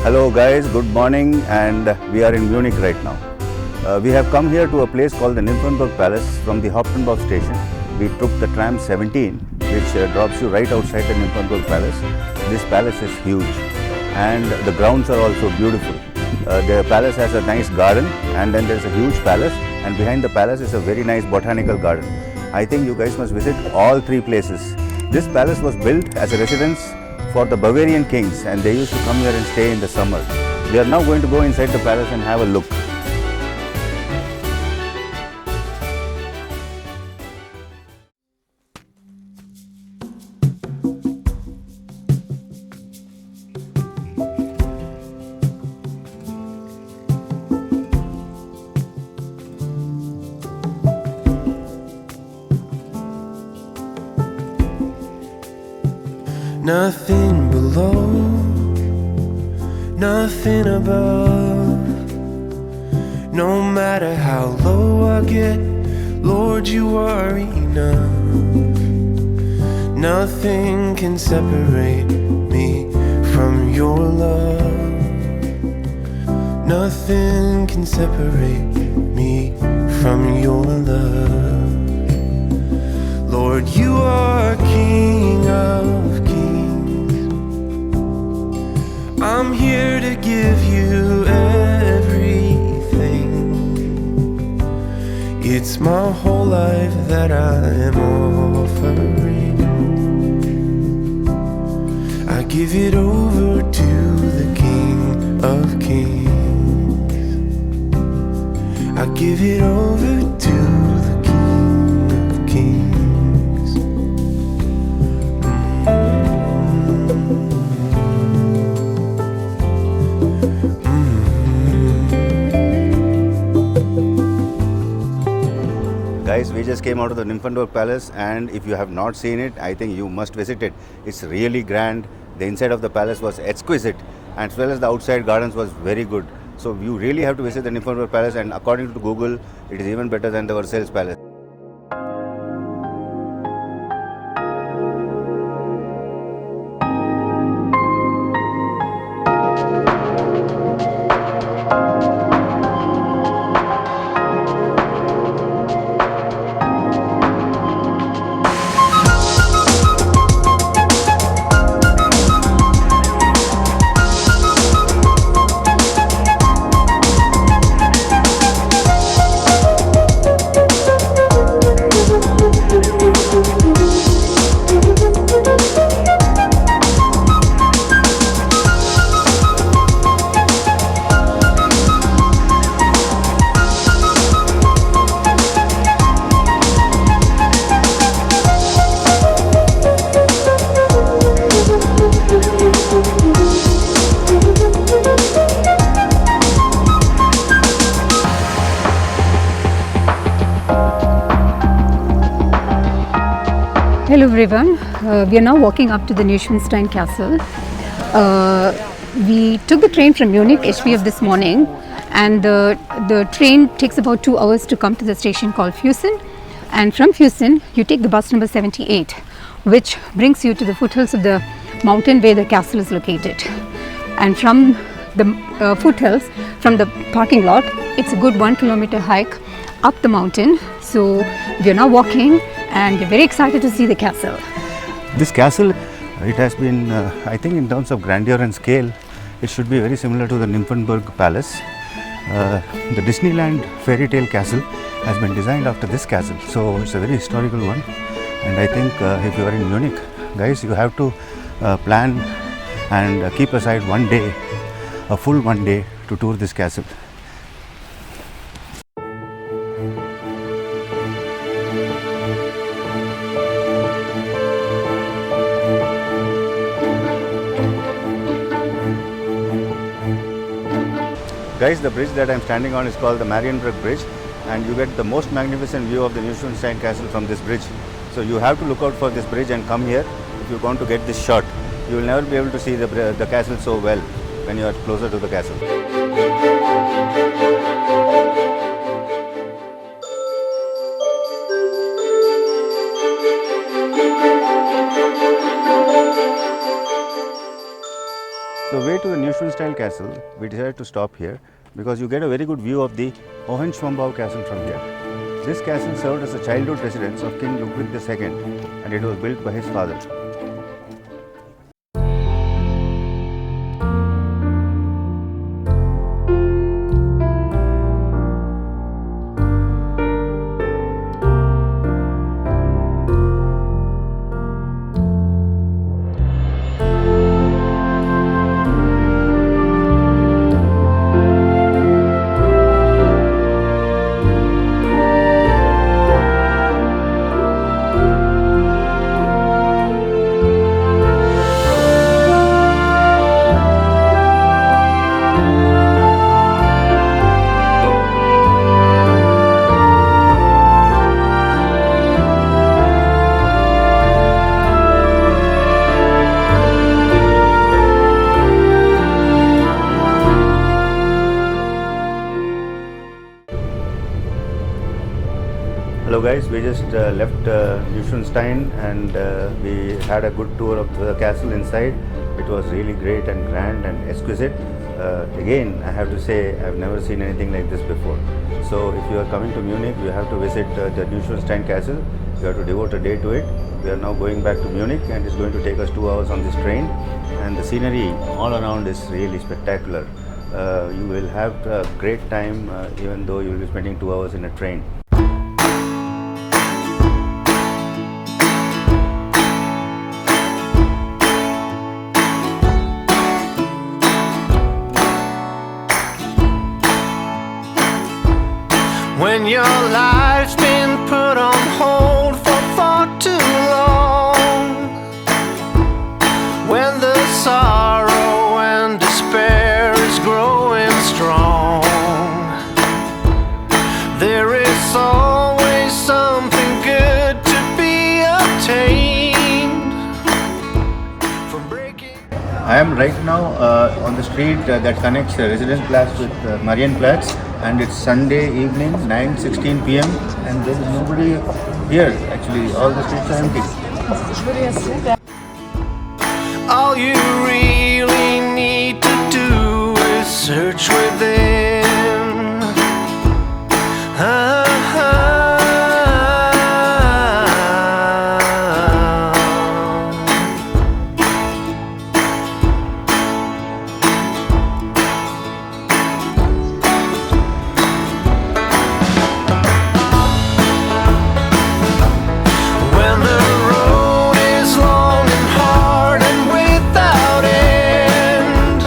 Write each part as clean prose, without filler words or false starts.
Hello guys, good morning, and we are in Munich right now. We have come here to a place called the Nymphenburg Palace from the Hofbrauhaus station. We took the tram 17 which drops you right outside the Nymphenburg Palace. This palace is huge and the grounds are also beautiful. The palace has a nice garden and then there is a huge palace, and behind the palace is a very nice botanical garden. I think you guys must visit all three places. This palace was built as a residence for the Bavarian kings, and they used to come here and stay in the summer. We are now going to go inside the palace and have a look. Nothing below, nothing above. No matter how low I get, Lord, you are enough. Nothing can separate me from your love. Nothing can separate me from your love. Lord, you are King of kings. I'm here to give you everything. It's my whole life that I am offering. I give it over to the King of Kings. I give it over to the King of Kings. Guys, we just came out of the Nymphenburg Palace, and if you have not seen it, I think you must visit it. It's really grand. The inside of the palace was exquisite, and as well as the outside gardens was very good. So you really have to visit the Nymphenburg Palace, and according to Google, it is even better than the Versailles Palace. Hello everyone, we are now walking up to the Neuschwanstein Castle. We took the train from Munich, HBF this morning, and the train takes about 2 hours to come to the station called Füssen, and from Füssen you take the bus number 78, which brings you to the foothills of the mountain where the castle is located. And from the foothills, from the parking lot, it's a good 1 kilometer hike up the mountain. So we are now walking and we're very excited to see the castle. This castle, it has been, I think in terms of grandeur and scale, it should be very similar to the Nymphenburg Palace. The Disneyland fairy tale castle has been designed after this castle, so it's a very historical one. And I think if you are in Munich, guys, you have to plan and keep aside one day, a full one day to tour this castle. Guys, the bridge that I am standing on is called the Marienplatz bridge, and you get the most magnificent view of the Neuschwanstein Castle from this bridge. So you have to look out for this bridge and come here if you want to get this shot. You will never be able to see the castle so well when you are closer to the castle. The way to the Neuschwanstein Castle, we decided to stop here because you get a very good view of the Hohenschwangau castle from here. This castle served as a childhood residence of King Ludwig II, and it was built by his father. Hello guys, we just left Neuschwanstein and we had a good tour of the castle inside. It was really great and grand and exquisite. Again, I have to say I've never seen anything like this before. So if you are coming to Munich, you have to visit the Neuschwanstein Castle. You have to devote a day to it. We are now going back to Munich and it's going to take us 2 hours on this train, and the scenery all around is really spectacular. You will have a great time even though you will be spending 2 hours in a train. When your life's been put on hold for far too long, when the sorrow and despair is growing strong, there is always something good to be obtained from breaking. I am right now on the street that connects Residenzplatz with Marienplatz, and it's Sunday evening, 9:16 p.m. and there is nobody here. Actually, all the streets are empty. All you really need to do is search within. When the road is long and hard and without end,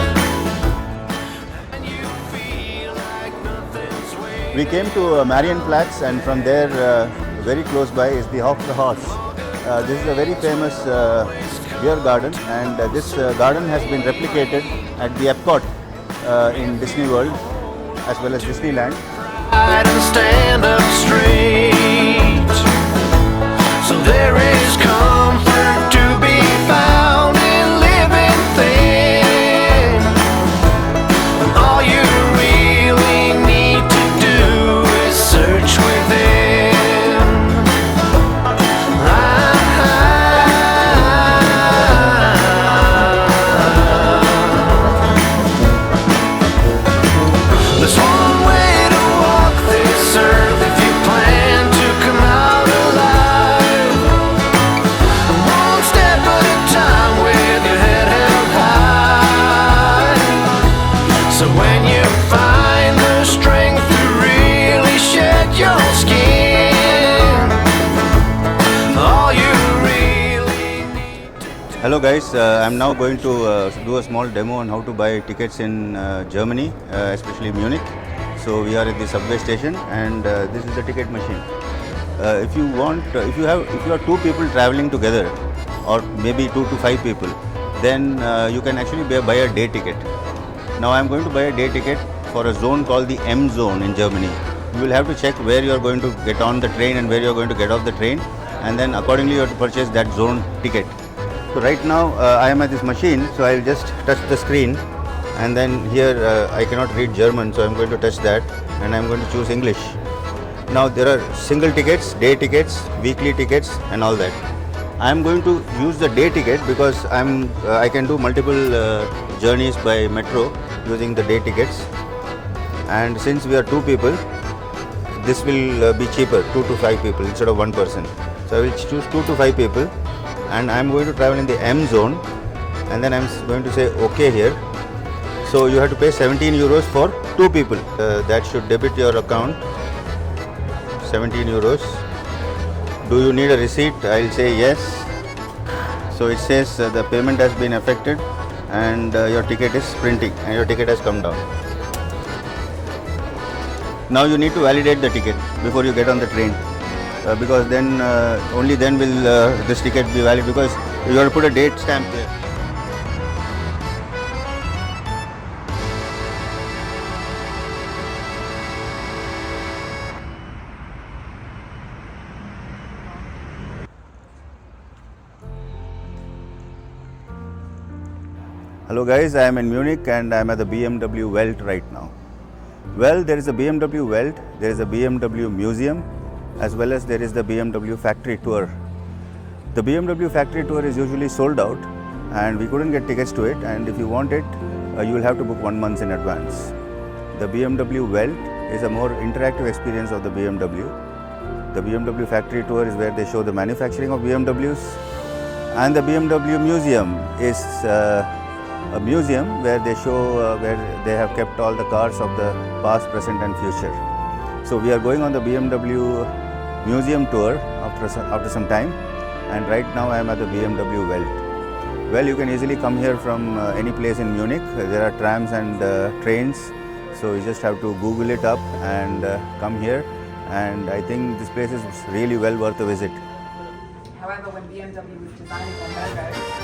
and you feel like nothing's waiting. We came to Marienplatz, and from there, very close by, is the Hofbrauhaus. This is a very famous beer garden, and this garden has been replicated at the Epcot in Disney World as well as Disneyland. And stand up straight, So there is comfort to be found in living thin. And all you really need to do is search within. There's one way to walk this earth if you plan to come out alive. One step at a time with your head held high. So when you find the strength to really shed your skin, all you really need. Hello guys, I'm now going to do a small demo on how to buy tickets in Germany, especially Munich. So we are at the subway station and this is the ticket machine. If you are two people traveling together or maybe 2 to 5 people, then you can actually buy a day ticket. Now I'm going to buy a day ticket for a zone called the M zone in Germany. You will have to check where you are going to get on the train and where you are going to get off the train, and then accordingly you have to purchase that zone ticket. So right now I am at this machine, so I'll just touch the screen, and then here I cannot read German, so I'm going to touch that and I'm going to choose English. Now there are single tickets, day tickets, weekly tickets and all that. I'm going to use the day ticket because I can do multiple journeys by metro using the day tickets, and since we are 2 people, this will be cheaper, 2 to 5 people instead of 1 person. So I will choose 2 to 5 people and I'm going to travel in the M zone, and then I'm going to say OK here. So you have to pay 17 euros for 2 people. That should debit your account, 17 euros. Do you need a receipt? I'll say yes. So it says the payment has been effected and your ticket is printing and your ticket has come down. Now you need to validate the ticket before you get on the train, because then only then will this ticket be valid, because you have to put a date stamp there. Hello guys, I am in Munich and I am at the BMW Welt right now. Well, there is a BMW Welt, there is a BMW Museum, as well as there is the BMW factory tour. The BMW factory tour is usually sold out and we couldn't get tickets to it, and if you want it, you will have to book 1 month in advance. The BMW Welt is a more interactive experience of the BMW. The BMW factory tour is where they show the manufacturing of BMWs, and the BMW Museum is a museum where they show where they have kept all the cars of the past, present and future. So we are going on the BMW Museum tour after some time, and right now I am at the BMW Welt. Well, you can easily come here from any place in Munich. There are trams and trains, so you just have to Google it up and come here, and I think this place is really well worth a visit. However, when BMW was designing their logo,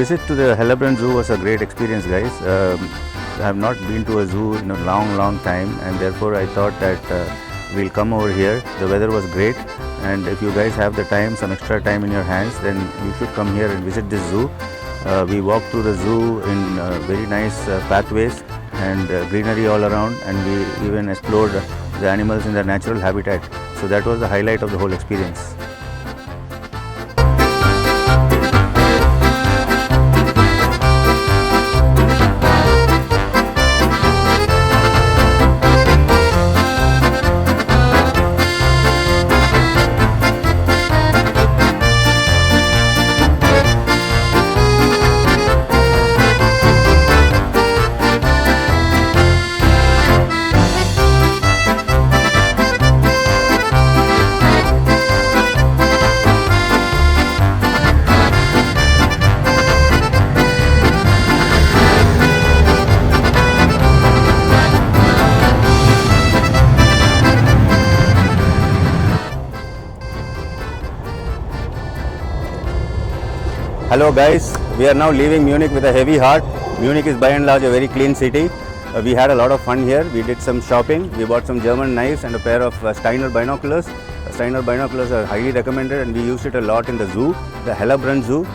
visit to the Hellabrunn Zoo was a great experience, guys. I have not been to a zoo in a long time, and therefore I thought that we'll come over here. The weather was great, and if you guys have the time, some extra time in your hands, then you should come here and visit this zoo. We walked through the zoo in very nice pathways and greenery all around, and we even explored the animals in their natural habitat. So that was the highlight of the whole experience. Hello guys, we are now leaving Munich with a heavy heart. Munich is by and large a very clean city. We had a lot of fun here. We did some shopping. We bought some German knives and a pair of Steiner binoculars. Steiner binoculars are highly recommended, and we used it a lot in the zoo, the Hellabrunn Zoo.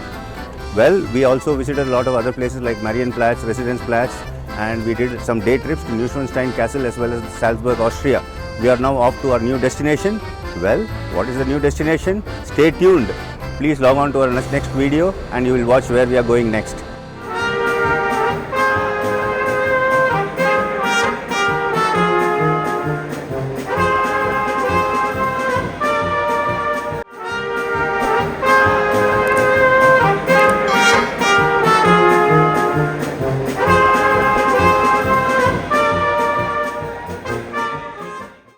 Well, we also visited a lot of other places like Marienplatz, Residenzplatz, and we did some day trips to Neuschwanstein Castle as well as Salzburg, Austria. We are now off to our new destination. Well, what is the new destination? Stay tuned. Please log on to our next video and you will watch where we are going next.